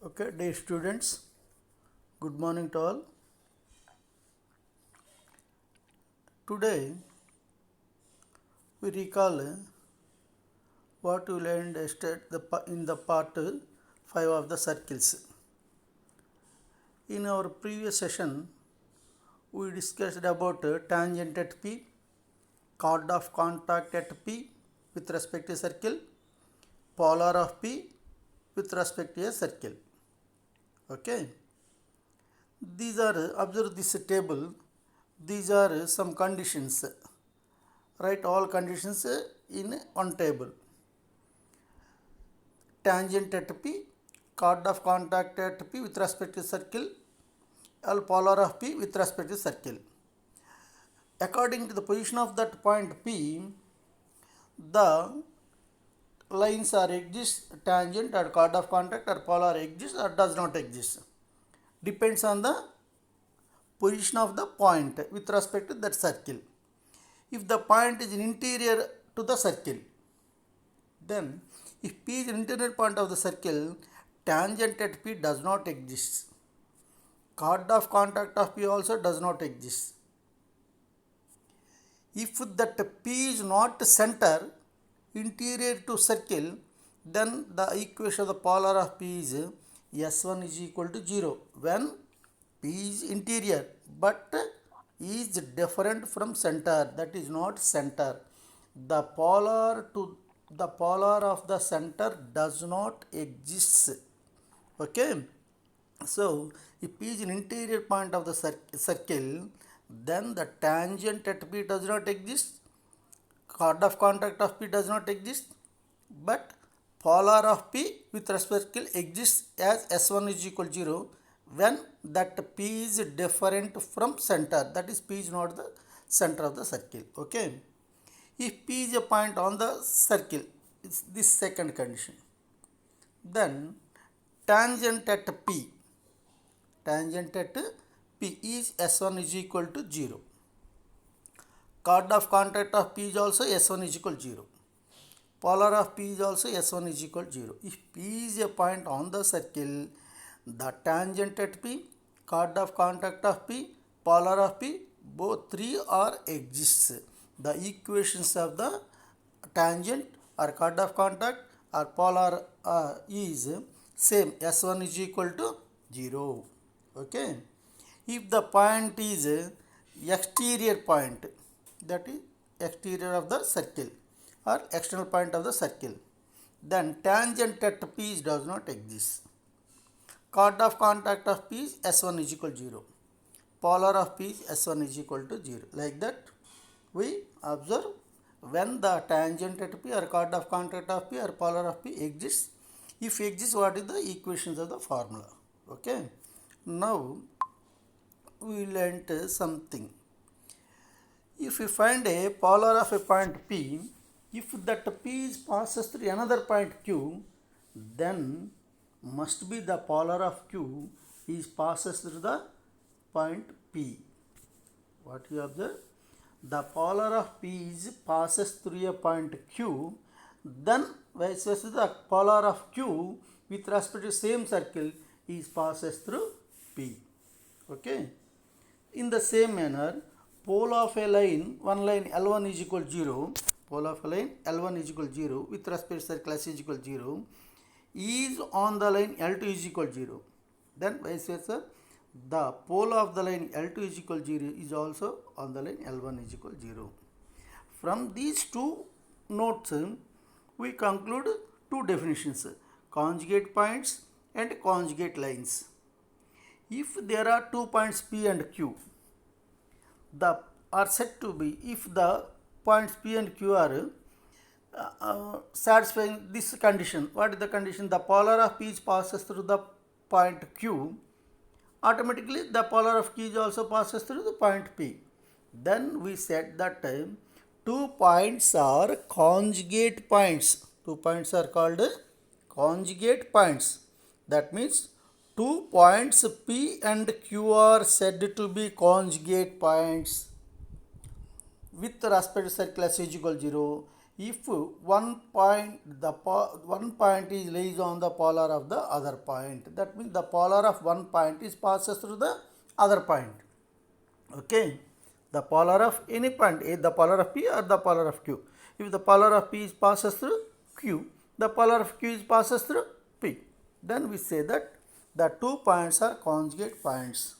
Okay, dear students, good morning to all. Today we recall what we learned in the part 5 of the circles. In our previous session, we discussed about tangent at P, chord of contact at P with respect to a circle, polar of P with respect to a circle. Okay, these are observe this table. These are some conditions. Write all conditions in one table. Tangent at P, chord of contact at P with respect to circle, or polar of P with respect to circle. According to the position of that point P, the lines are exist, tangent or chord of contact or polar exists or does not exist. Depends on the position of the point with respect to that circle. If the point is in interior to the circle, then if P is an interior point of the circle, tangent at P does not exist. Chord of contact of P also does not exist. If that P is not center, interior to circle, then the equation of the polar of P is S1 is equal to 0 when P is interior but is different from center, that is not center. The polar of the center does not exist. Okay, so if P is an interior point of the circle, then the tangent at P does not exist, chord of contact of P does not exist, but polar of P with respect to exists as S1 is equal to 0 when that P is different from center, that is P is not the center of the circle. Okay, if P is a point on the circle, it's this second condition, then tangent at P is S1 is equal to 0. Chord of contact of P is also S1 is equal to 0. Polar of P is also S1 is equal to 0. If P is a point on the circle, the tangent at P, chord of contact of P, polar of P, both three are exists. The equations of the tangent or chord of contact or polar is same, S1 is equal to 0. Okay, if the point is exterior point, that is exterior of the circle or external point of the circle, then tangent at P does not exist. Chord of contact of P is S1 is equal to 0. Polar of P is S1 is equal to 0. Like that we observe when the tangent at P or chord of contact of P or polar of P exists. If exists, what is the equations of the formula? Okay, now we learnt something. If we find a polar of a point P, if that P is passes through another point Q, then must be the polar of Q is passes through the point P. What you observe? The polar of P is passes through a point Q, then vice versa the polar of Q with respect to same circle is passes through P. Okay. In the same manner, pole of a line, one line L1 is equal to 0, pole of a line L1 is equal to 0 with respect to circle S is equal to 0 is on the line L2 is equal to 0. Then vice versa, the pole of the line L2 is equal to 0 is also on the line L1 is equal to 0. From these two notes, we conclude two definitions, conjugate points and conjugate lines. If there are 2 points P and Q, the are said to be, if the points P and Q are satisfying this condition. What is the condition? The polar of P passes through the point Q, automatically the polar of Q also passes through the point P. Then we said that 2 points are conjugate points. 2 points are called conjugate points. That means 2 points P and Q are said to be conjugate points with respect to circle S is equal to 0 if one point is lays on the polar of the other point, that means the polar of one point is passes through the other point. Okay, the polar of any point, the polar of P or the polar of Q. If the polar of P is passes through Q, the polar of Q is passes through P, then we say that the 2 points are conjugate points.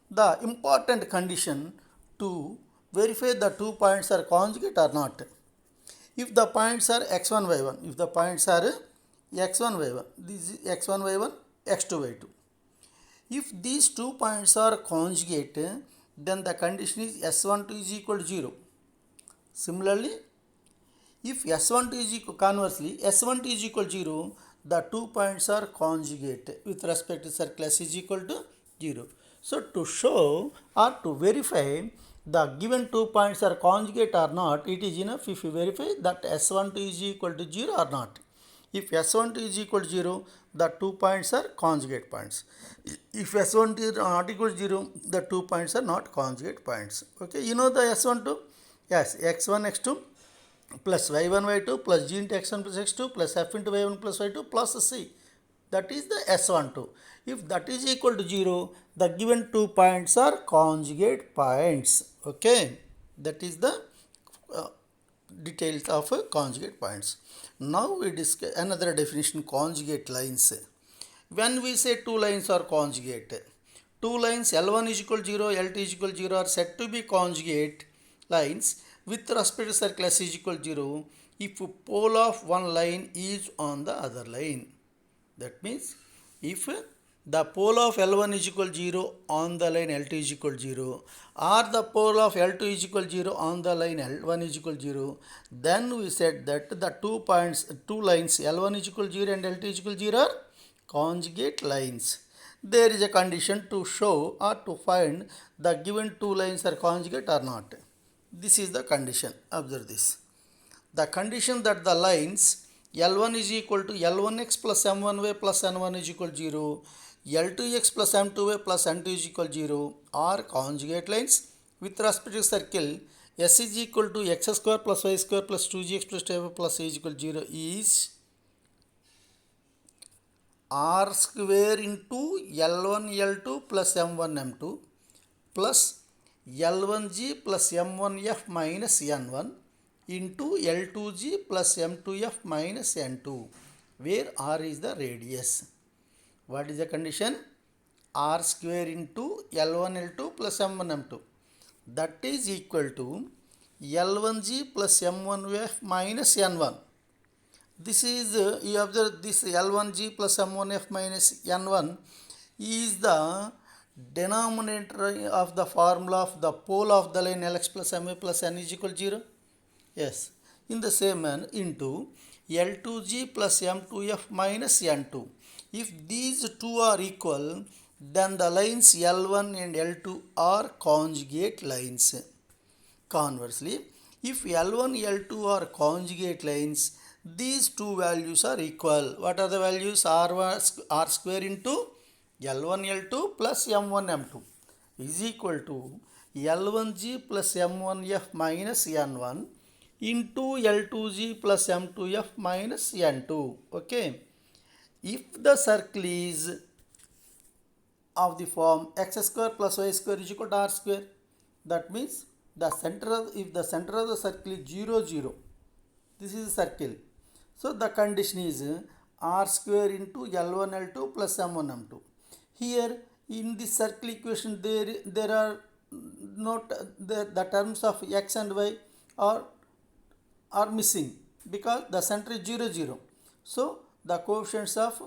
The important condition to verify the 2 points are conjugate or not, if the points are x1 y1, if the points are x1 y1, this is x1 y1, x2 y2, if these 2 points are conjugate, then the condition is s12 is equal to 0. Similarly, if s12 is equal, conversely s12 is equal to 0, the 2 points are conjugate with respect to circle s is equal to 0. So to show or to verify the given 2 points are conjugate or not, it is enough if you verify that s12 is equal to 0 or not. If s12 is equal to 0, the 2 points are conjugate points. If s12 is not equal to 0, the 2 points are not conjugate points. Okay, you know the s12? Yes, x1 x2 plus y1 y2 plus g into x1 plus x2 plus f into y1 plus y2 plus c. That is the s12. If that is equal to 0, the given 2 points are conjugate points. Okay, that is the details of conjugate points. Now we discuss another definition, conjugate lines. When we say two lines are conjugate, two lines L1 is equal to 0, L2 is equal to 0 are said to be conjugate lines with respect to circle S is equal to 0 if pole of one line is on the other line. That means if the pole of L1 is equal to 0 on the line L2 is equal to 0, or the pole of L2 is equal to 0 on the line L1 is equal to 0, then we said that the 2 lines L1 is equal to 0 and L2 is equal to 0 are conjugate lines. There is a condition to show or to find the given 2 lines are conjugate or not. This is the condition. Observe this. The condition that the lines L1 is equal to L1x plus M1y plus N1 is equal to 0, L2x plus M2y plus N2 is equal to 0 are conjugate lines with respect to circle S is equal to x square plus y square plus 2gx plus 2y plus a is equal to 0 is r square into L1 L2 plus M1 M2 plus L1g plus M1f minus N1 into L2g plus M2f minus N2, where r is the radius. What is the condition? R square into L1 L2 plus M1 M2, that is equal to L1g plus M1f minus N1. This is, you observe this L1g plus M1f minus N1 is the denominator of the formula of the pole of the line Lx plus Ma plus N is equal to 0. Yes, in the same manner into L2g plus M2f minus N2. If these two are equal, then the lines L1 and L2 are conjugate lines. Conversely, if L1 L2 are conjugate lines, these two values are equal. What are the values? R square into L1 L2 plus M1 M2 is equal to L1g plus M1f minus N1 into L2g plus M2f minus N2. Okay. If the circle is of the form x square plus y square is equal to r square, that means if the center of the circle is 0 0, this is a circle. So the condition is r square into L1 L2 plus M1 M2. Here in this circle equation there are not the terms of x and y are missing because the center is 0 0. So the coefficients of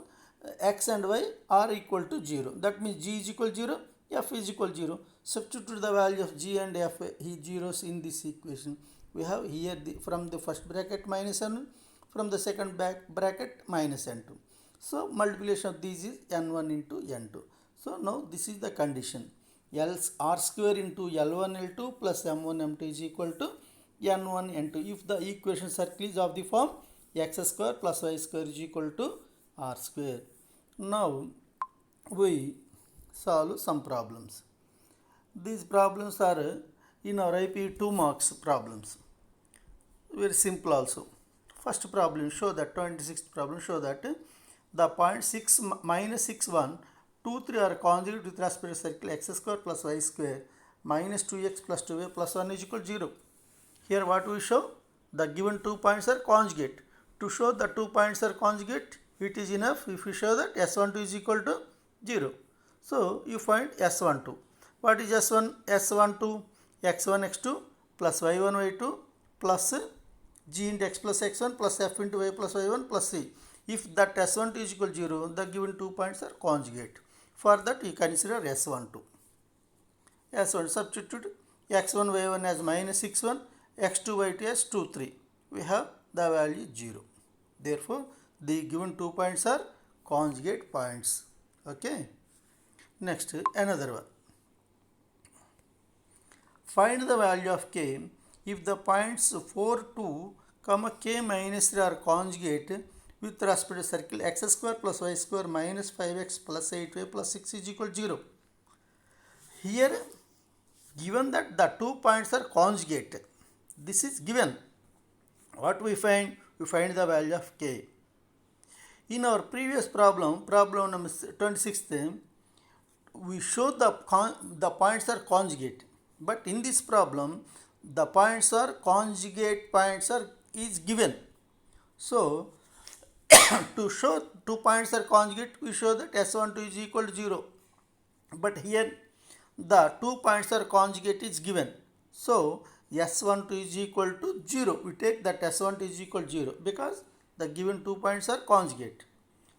x and y are equal to 0. That means g is equal to 0, f is equal to 0. Substitute the value of g and f zeros in this equation. We have here from the first bracket minus n1, from the second bracket minus n2. So multiplication of these is n1 into n2. So now this is the condition. R square into L1 L2 plus M1 M2 is equal to n1 n2 if the equation circle is of the form x square plus y square is equal to r square. Now we solve some problems. These problems are in our IP 2 marks problems. Very simple also. First problem, show that 26th problem, show that the point 6 minus 6 1 2 3 are conjugate with respect to circle x square plus y square minus 2x plus 2y plus 1 is equal to 0. Here what we show? The given 2 points are conjugate. To show the 2 points are conjugate, it is enough if you show that S12 is equal to 0. So you find S12. What is S1? S12 x1 x2 plus y1 y2 plus g into x plus x1 plus f into y plus y1 plus c. If that S12 is equal to 0, the given 2 points are conjugate. For that we consider S12. S1 substitute x1 y1 as minus 6 1, x2 y2 as 2 3. We have the value 0. Therefore, the given 2 points are conjugate points. Okay. Next, another one. Find the value of k if the points 4 2, k minus 3 are conjugate with respect to circle x square plus y square minus 5x plus 8y plus 6 is equal to 0. Here, given that the 2 points are conjugate, this is given. What we find? We find the value of k. In our previous problem, problem number 26th, we show the points are conjugate. But in this problem, the points are conjugate points is given. So, to show 2 points are conjugate, we show that S12 is equal to 0. But here, the 2 points are conjugate is given. So, S12 is equal to 0. We take that S12 is equal to 0 because the given 2 points are conjugate.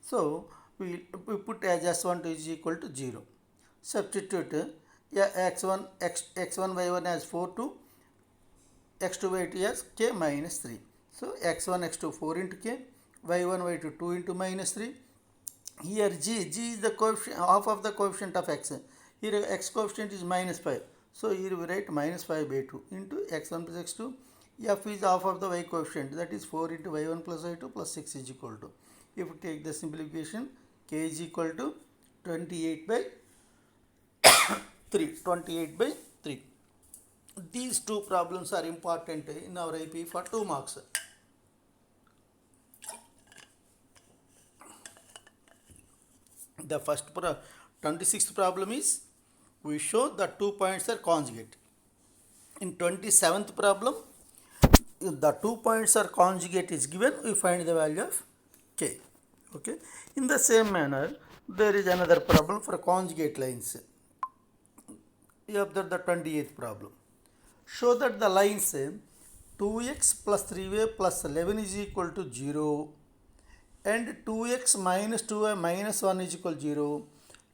So, we put as S12 is equal to 0. Substitute x1 y1 as 4 2, x2 y2 as k minus 3. So, x1 x2 4 into k, y1 y2 2 into minus 3. Here g is the coefficient, half of the coefficient of x. Here x coefficient is minus 5. So, here we write minus 5 by 2 into x1 plus x2. F is half of the y coefficient, that is 4 into y1 plus y2 plus 6 is equal to. If we take the simplification, k is equal to 28 by 3. These two problems are important in our IP for 2 marks. The first 26th problem is we show the 2 points are conjugate. In 27th problem, if the 2 points are conjugate is given, we find the value of k. Okay. In the same manner, there is another problem for conjugate lines. You observe the 28th problem. Show that the lines 2x plus 3y plus 11 is equal to 0 and 2x minus 2y minus 1 is equal to 0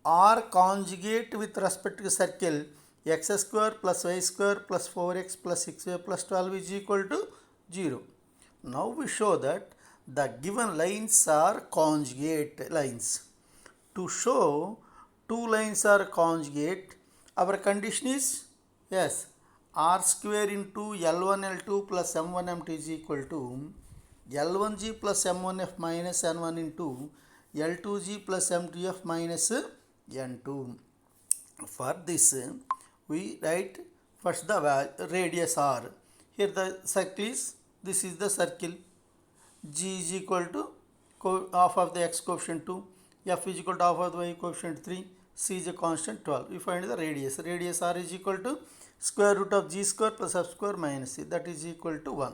are conjugate with respect to circle x square plus y square plus 4x plus 6y plus 12 is equal to 0. Now we show that the given lines are conjugate lines. To show 2 lines are conjugate, our condition is, yes, r square into L1 L2 plus M1 M2 is equal to L1G plus M1F minus N1 into L2G plus M2F minus N2. For this, we write first the radius r. Here the circle is, this is the circle. G is equal to half of the x coefficient 2, F is equal to half of the y coefficient 3, C is a constant 12. We find the radius. Radius r is equal to square root of g square plus f square minus c, that is equal to 1.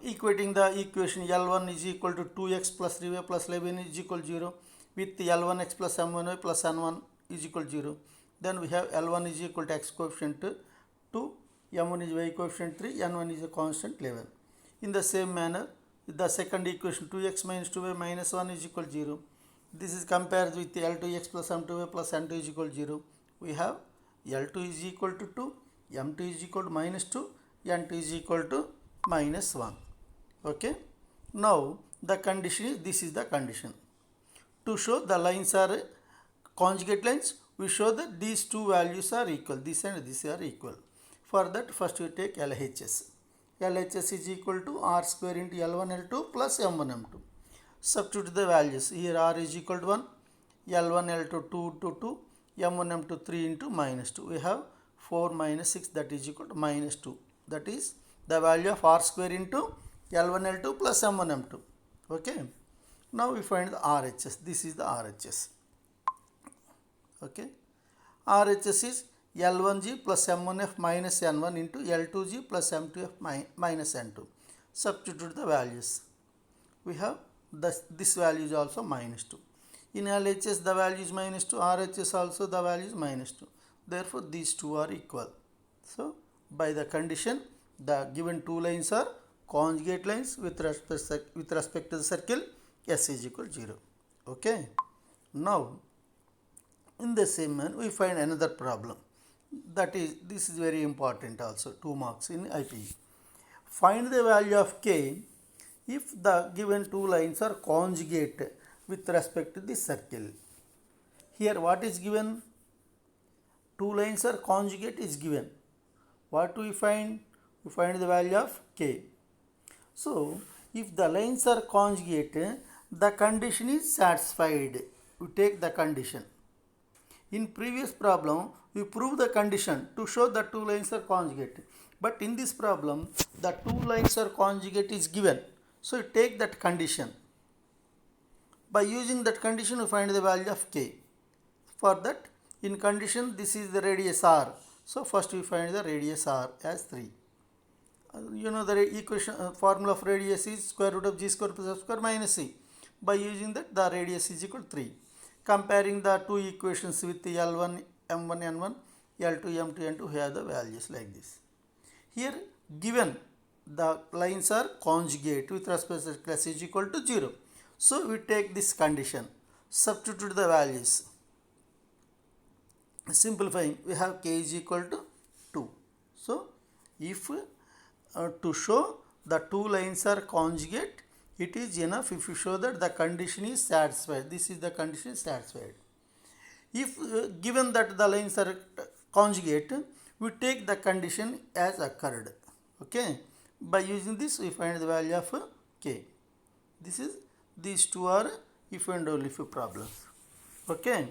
Equating the equation L1 is equal to 2x plus 3y plus 11 is equal to 0 with L1x plus M1y plus N1 is equal to 0. Then we have L1 is equal to x coefficient 2, M1 is y coefficient 3, N1 is a constant 11. In the same manner, the second equation 2x minus 2y minus 1 is equal to 0. This is compared with L2x plus M2y plus N2 is equal to 0. We have L2 is equal to 2, M2 is equal to minus 2, N2 is equal to minus 1. Okay. Now, the condition is, this is the condition. To show the lines are conjugate lines, we show that these two values are equal. This and this are equal. For that, first we take LHS. LHS is equal to r square into L1 L2 plus M1 M2. Substitute the values. Here r is equal to 1, L1 L2 2 to 2, M1 M2 3 into minus 2. We have 4 minus 6, that is equal to minus 2. That is the value of r square into L1 L2 plus M1 M2. Okay. Now we find the RHS. This is the RHS. Okay. RHS is L1G plus M1F minus N1 into L2G plus M2F minus N2. Substitute the values. We have this value is also minus 2. In LHS the value is minus 2. RHS also the value is minus 2. Therefore these two are equal. So by the condition, the given two lines are conjugate lines with respect to the circle S is equal to 0. Okay. Now in the same manner we find another problem. That is, this is very important also, 2 marks in IPE. Find the value of k if the given two lines are conjugate with respect to the circle. Here what is given? Two lines are conjugate is given. What do we find? We find the value of k. So if the lines are conjugate, the condition is satisfied. We take the condition. In previous problem, we prove the condition to show that two lines are conjugate. But in this problem, the two lines are conjugate is given. So you take that condition. By using that condition, we find the value of k. For that, in condition, this is the radius r. So first we find the radius r as 3. You know the equation formula of radius is square root of g square plus f square minus c. By using that, the radius is equal to 3. Comparing the two equations with the L1, M1, N1, L2, M2, N2, we have the values like this. Here given the lines are conjugate with respect to class is equal to 0. So we take this condition, substitute the values. Simplifying, we have k is equal to 2. So if to show the two lines are conjugate, it is enough if you show that the condition is satisfied. This is the condition satisfied. If given that the lines are conjugate, we take the condition as occurred. Okay. By using this, we find the value of k. These two are if and only if problems. Okay.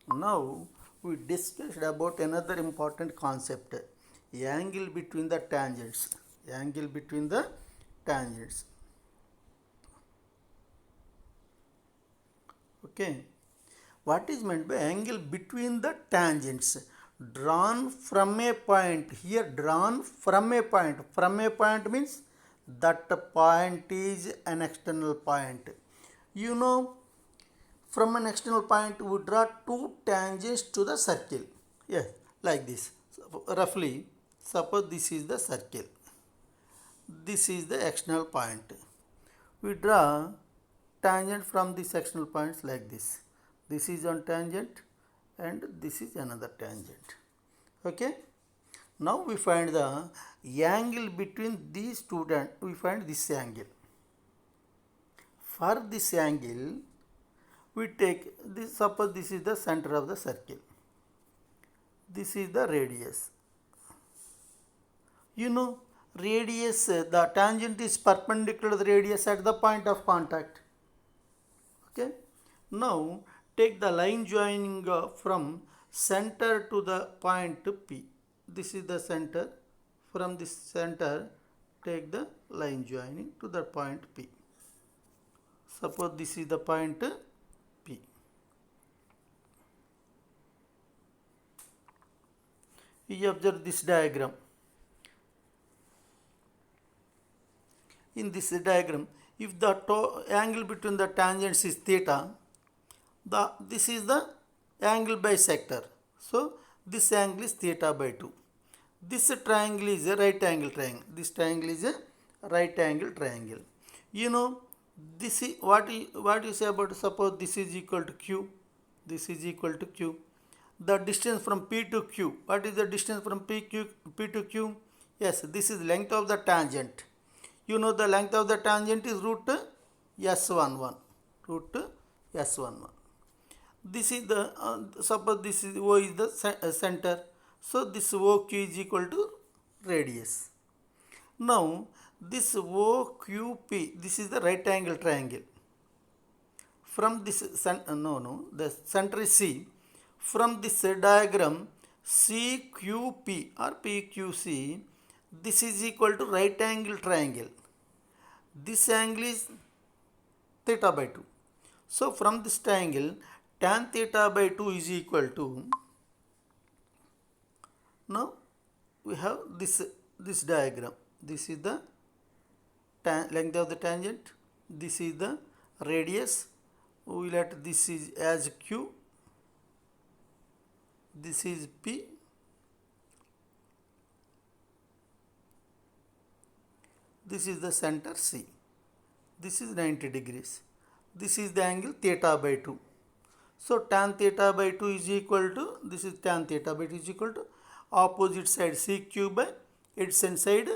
Now we discussed about another important concept, angle between the tangents. Angle between the tangents. Okay. What is meant by angle between the tangents? Drawn from a point. Here drawn from a point. From a point means that point is an external point. You know, from an external point we draw two tangents to the circle. Yes, like this. So, roughly, suppose this is the circle. This is the external point. We draw tangent from these external points like this. This is one tangent and this is another tangent. Okay. Now we find the angle between these two tangents. We find this angle. For this angle, we take this. Suppose this is the center of the circle. This is the radius. You know, radius, the tangent is perpendicular to the radius at the point of contact. Okay. Now take the line joining from center to the point P. This is the center. From this center, take the line joining to the point P. Suppose this is the point P. You observe this diagram. In this diagram, if the angle between the tangents is theta, this is the angle bisector. So this angle is theta by 2. This triangle is a right angle triangle. This triangle is a right angle triangle. You know, this is what you say about, suppose this is equal to Q. This is equal to Q. The distance from P to Q. What is the distance from P to Q? Yes, this is length of the tangent. You know the length of the tangent is root S11. Root S11. This is the, suppose this is O is the center. So this OQ is equal to radius. Now this OQP, this is the right angle triangle. From this, the center is C. From this diagram, CQP or PQC, this is equal to right angle triangle. This angle is theta by 2. So from this triangle, tan theta by 2 is equal to, now we have this diagram. This is the length of the tangent. This is the radius. We will let this is as Q. This is P. This is the center C. This is 90 degrees. This is the angle theta by 2. So tan theta by 2 is equal to, this is tan theta by 2 is equal to opposite side CQ by adjacent side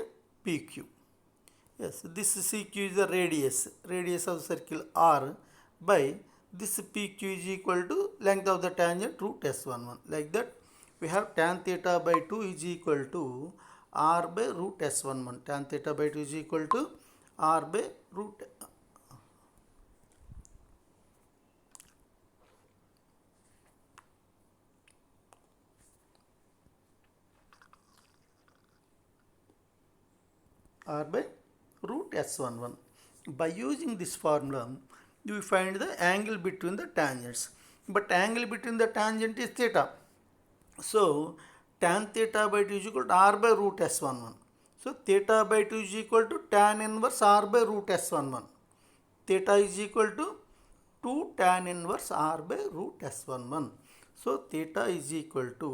PQ. Yes, this CQ is the radius of circle R, by this PQ is equal to length of the tangent root S11. Like that, we have tan theta by 2 is equal to R by root S11. Tan theta by 2 is equal to R by root R by root S11. By using this formula, you find the angle between the tangents. But angle between the tangent is theta. So tan theta by 2 is equal to R by root S11. So theta by 2 is equal to tan inverse R by root S11. Theta is equal to 2 tan inverse R by root S11. So theta is equal to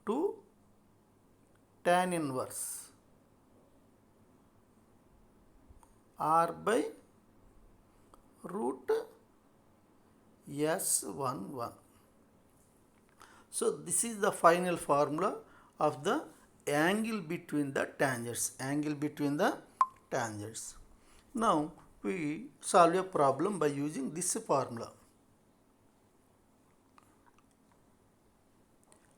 2 tan inverse R by root S11. So this is the final formula of the angle between the tangents. Now we solve a problem by using this formula.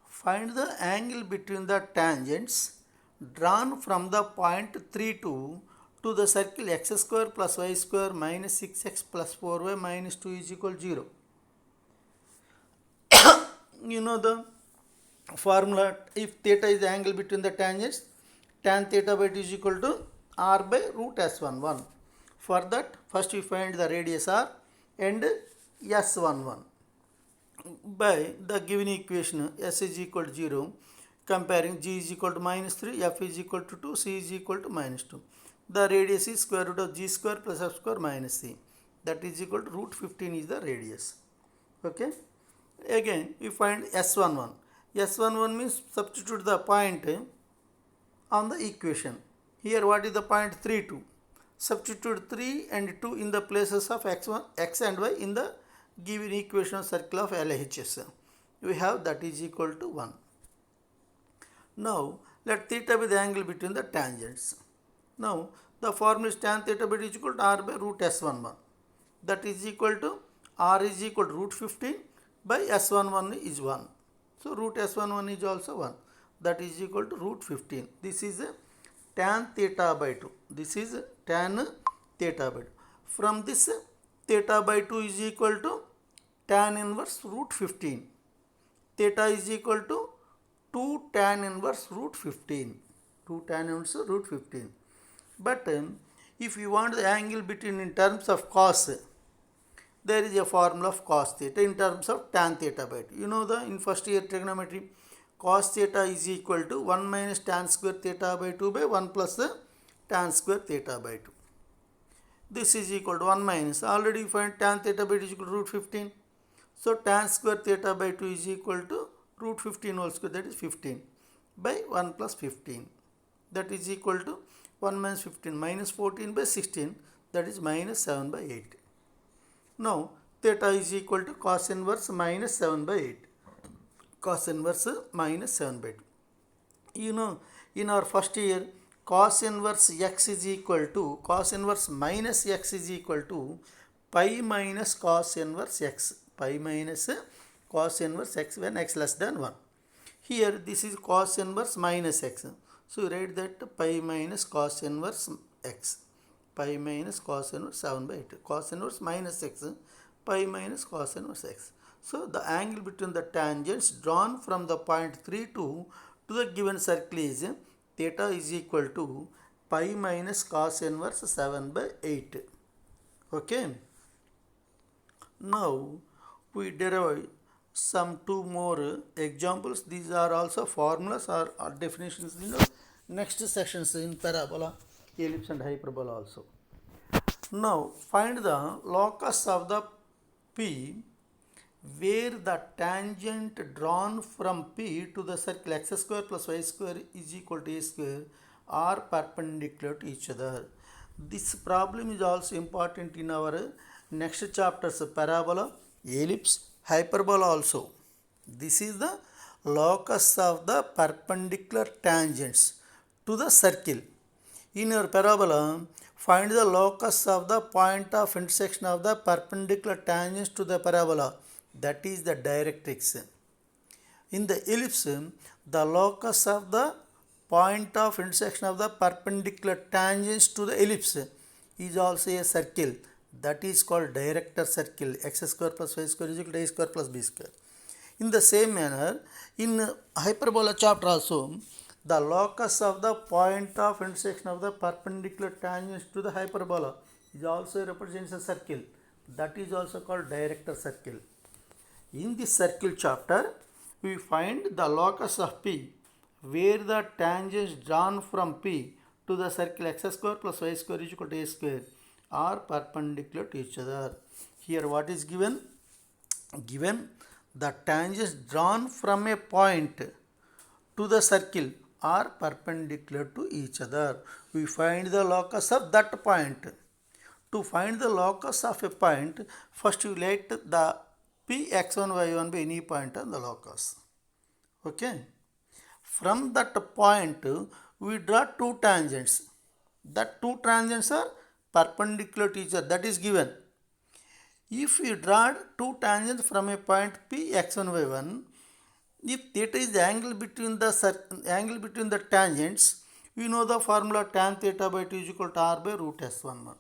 Find the angle between the tangents drawn from the point 32 to the circle x square plus y square minus 6x plus 4y minus 2 is equal to 0. You know the formula. If theta is the angle between the tangents, tan theta by 2 is equal to R by root S11. For that, first we find the radius R and S11 by the given equation S is equal to 0, comparing G is equal to minus 3, F is equal to 2, C is equal to minus 2. The radius is square root of G square plus F square minus C. That is equal to root 15 is the radius. Okay. Again, we find S11. S11 means substitute the point on the equation. Here what is the point 3, 2. Substitute 3 and 2 in the places of x1, x and y in the given equation of circle of LHS. We have that is equal to 1. Now let theta be the angle between the tangents. Now the formula is tan theta by 2 is equal to R by root S11. That is equal to R is equal to root 15 by S11 is 1. So root S11 is also 1. That is equal to root 15. This is tan theta by 2. This is tan theta by 2. From this, theta by 2 is equal to tan inverse root 15. Theta is equal to 2 tan inverse root 15. 2 tan inverse root 15. But if you want the angle between in terms of cos, there is a formula of cos theta in terms of tan theta by 2. You know the in first year trigonometry, cos theta is equal to 1 minus tan square theta by 2 by 1 plus the tan square theta by 2. This is equal to 1 minus. Already you find tan theta by 2 is equal to root 15. So tan square theta by 2 is equal to root 15 whole square, that is 15 by 1 plus 15. That is equal to 1 minus 15 minus 14 by 16, that is minus 7 by 8. Now theta is equal to cos inverse minus 7 by 8. Cos inverse minus 7 by 2. You know, in our first year, cos inverse x is equal to, cos inverse minus x is equal to pi minus cos inverse x. Pi minus cos inverse x when x less than 1. Here this is cos inverse minus x. So you write that pi minus cos inverse x. Pi minus cos inverse 7 by 8. Cos inverse minus x. Pi minus cos inverse x. So the angle between the tangents drawn from the point 3 to the given circle is theta is equal to pi minus cos inverse 7 by 8. Okay. Now we derive some two more examples. These are also formulas or definitions in the next sections in parabola, ellipse and hyperbola also. Now find the locus of the P where the tangent drawn from P to the circle x square plus y square is equal to a square are perpendicular to each other. This problem is also important in our next chapters, parabola, ellipse, hyperbola also. This is the locus of the perpendicular tangents to the circle. In your parabola, find the locus of the point of intersection of the perpendicular tangents to the parabola, that is the directrix. In the ellipse, the locus of the point of intersection of the perpendicular tangents to the ellipse is also a circle, that is called director circle. X square plus y square is equal to a square plus b square. In the same manner, in hyperbola chapter also, the locus of the point of intersection of the perpendicular tangents to the hyperbola is also represents a circle, that is also called director circle. In this circle chapter, we find the locus of P where the tangents drawn from P to the circle x square plus y square is equal to a square are perpendicular to each other. Here what is given? Given the tangents drawn from a point to the circle are perpendicular to each other. We find the locus of that point. To find the locus of a point, first we let the P x1 y1 be any point on the locus. Okay. From that point, we draw two tangents. That two tangents are perpendicular to each other. That is given. If we draw two tangents from a point P x1 y1, if theta is the angle between the tangents, we know the formula tan theta by 2 is equal to r by root s11.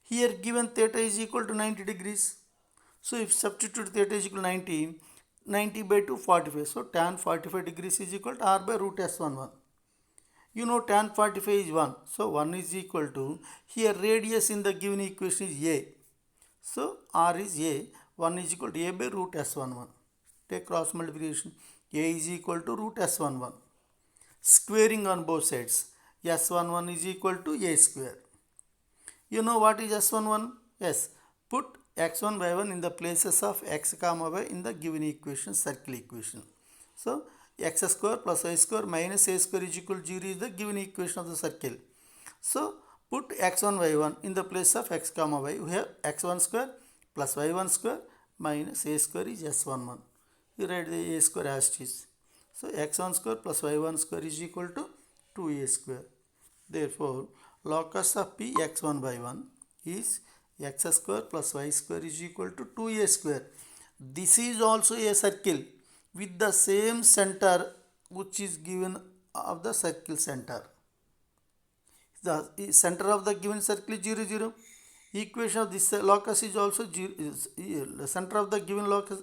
Here given theta is equal to 90 degrees. So if substitute theta is equal to 90 by 2 45. So tan 45 degrees is equal to r by root s11. You know tan 45 is 1. So 1 is equal to, here radius in the given equation is a. So r is a. 1 is equal to a by root s11. Take cross multiplication. A is equal to root s11. Squaring on both sides. S11 is equal to a square. You know what is S11? Yes. Put x1 y1 in the places of x comma y in the given equation, circle equation. So x square plus y square minus a square is equal to 0 is the given equation of the circle. So put x1 y1 in the place of x comma y. We have x1 square plus y1 square minus a square is s11. You write the a square as it is. So x1 square plus y1 square is equal to 2a square. Therefore, locus of P x1 y1 is x square plus y square is equal to 2a square. This is also a circle with the same center which is given of the circle center. The center of the given circle is 0, 0. Equation of this locus is also 0. The center of the given locus,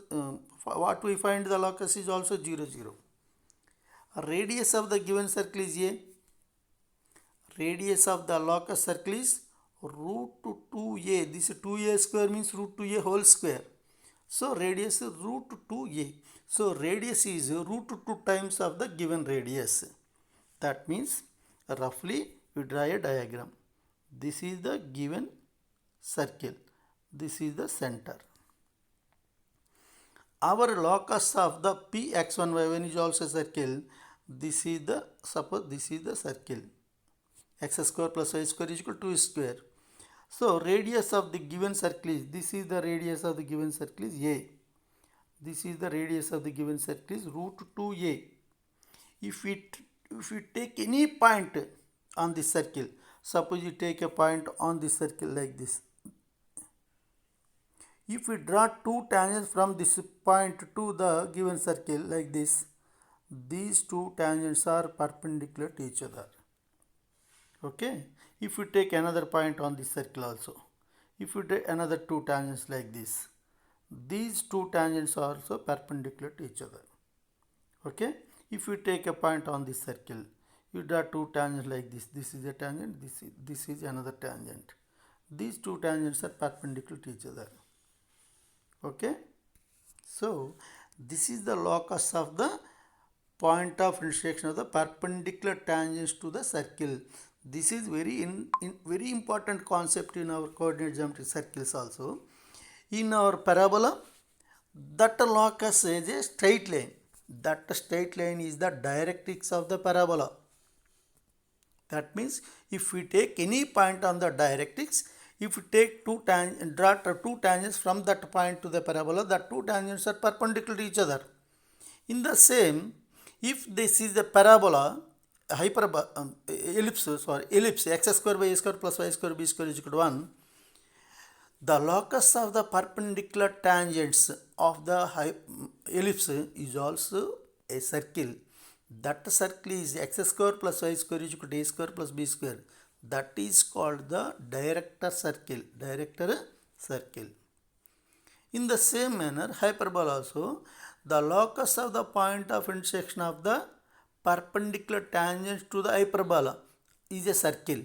what we find the locus is also 0, 0. Radius of the given circle is a. Radius of the locus circle is root 2a. This 2a square means root 2a whole square. So radius is root 2a. So radius is root 2 times of the given radius. That means roughly we draw a diagram. This is the given circle. This is the center. Our locus of the P x1 y1 is also a circle. This is the, suppose this is the circle. X square plus y square is equal to 2 square. So radius of the given circle is, this is the radius of the given circle is a. This is the radius of the given circle is root 2a. If we take any point on this circle, suppose you take a point on this circle like this. If we draw two tangents from this point to the given circle like this, these two tangents are perpendicular to each other. Okay. If we take another point on this circle also, if we take another two tangents like this, these two tangents are also perpendicular to each other. Okay, if you take a point on this circle, you draw two tangents like this. This is a tangent, this is another tangent. These two tangents are perpendicular to each other. Okay, so this is the locus of the point of intersection of the perpendicular tangents to the circle. This is very important concept in our coordinate geometry circles also. In our parabola, that locus is a straight line. That straight line is the directrix of the parabola. That means if we take any point on the directrix, if we take draw two tangents from that point to the parabola, the two tangents are perpendicular to each other. In the same, if this is the parabola, ellipse, x square by a square plus y square b square is equal to 1, the locus of the perpendicular tangents of the ellipse is also a circle. That circle is x square plus y square is equal to a square plus b square. That is called the director circle. Director circle. In the same manner, hyperbola also, the locus of the point of intersection of the perpendicular tangents to the hyperbola is a circle.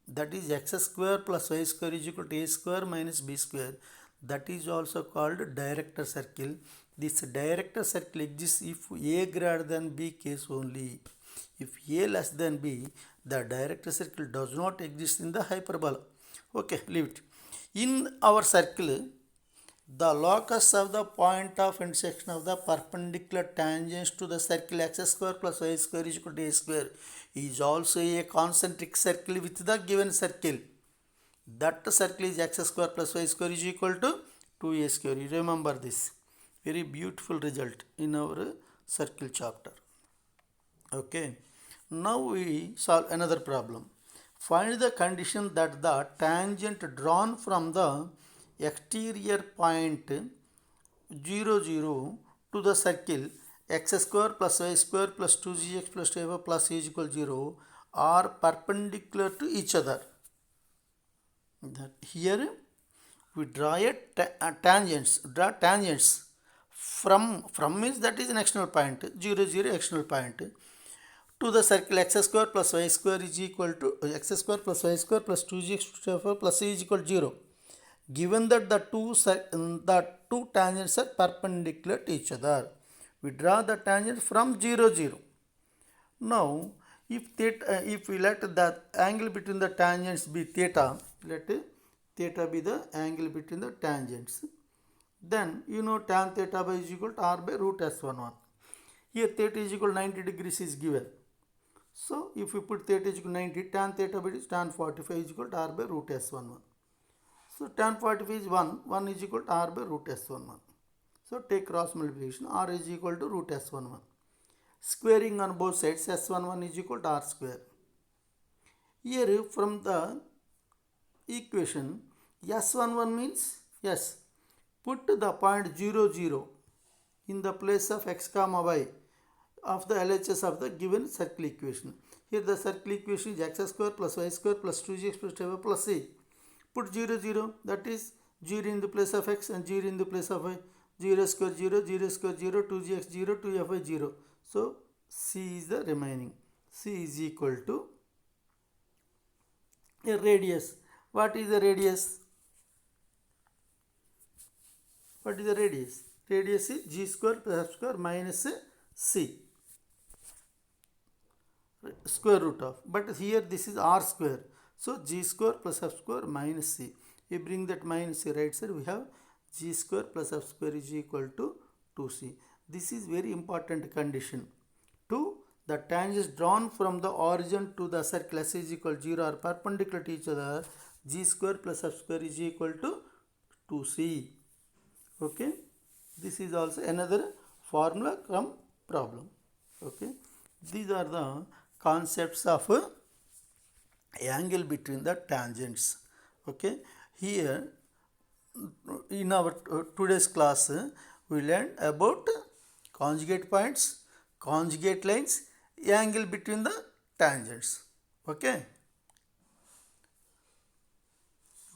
That is x square plus y square is equal to a square minus b square. That is also called director circle. This director circle exists if a greater than b case only. If a less than b, the director circle does not exist in the hyperbola. Okay, leave it. In our circle, the locus of the point of intersection of the perpendicular tangents to the circle x square plus y square is equal to a square is also a concentric circle with the given circle. That circle is x square plus y square is equal to 2a square. You remember this. Very beautiful result in our circle chapter. Okay. Now we solve another problem. Find the condition that the tangent drawn from the exterior point 0, 0 to the circle x square plus y square plus 2gx plus 2f plus e is equal to 0 are perpendicular to each other. Here we draw tangents. Draw tangents from means that is an external point, 0, 0 external point, to the circle x square plus y square is equal to x square plus y square plus 2gx plus c is equal to 0. Given that the two tangents are perpendicular to each other, we draw the tangent from 0, 0. Now, if we let the angle between the tangents be theta, let theta be the angle between the tangents, then you know tan theta by is equal to r by root s11. Here theta is equal to 90 degrees is given. So, if we put theta is equal to 90, tan theta by is tan 45 is equal to r by root s11. So, tan 45 is 1 is equal to r by root s11. So, take cross multiplication, r is equal to root s11. Squaring on both sides, s11 is equal to r square. Here from the equation, s11 means, yes, put the point 0, 0 in the place of x comma y of the LHS of the given circle equation. Here the circle equation is x square plus y square plus 2gx plus 2y plus c. Put 0, 0, that is 0 in the place of x and 0 in the place of y. 0 square 0, 0 square 0, 2gx 0, 2fy 0. So, c is the remaining. C is equal to a radius. What is the radius? What is the radius? Radius is g square plus f square minus c. Square root of. But here this is r square. So, g square plus f square minus c. We bring that minus c right side. We have g square plus f square is equal to 2c. This is very important condition. 2. The tangents drawn from the origin to the circle s is equal to 0 are perpendicular to each other. G square plus f square is equal to 2c. Okay. This is also another formula from problem. Okay. These are the concepts of angle between the tangents. Okay. Here in our today's class we learned about conjugate points, conjugate lines, angle between the tangents. Okay.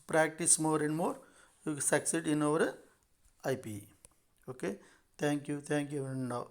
Practice more and more, you will succeed in our IPE. Okay, thank you and now.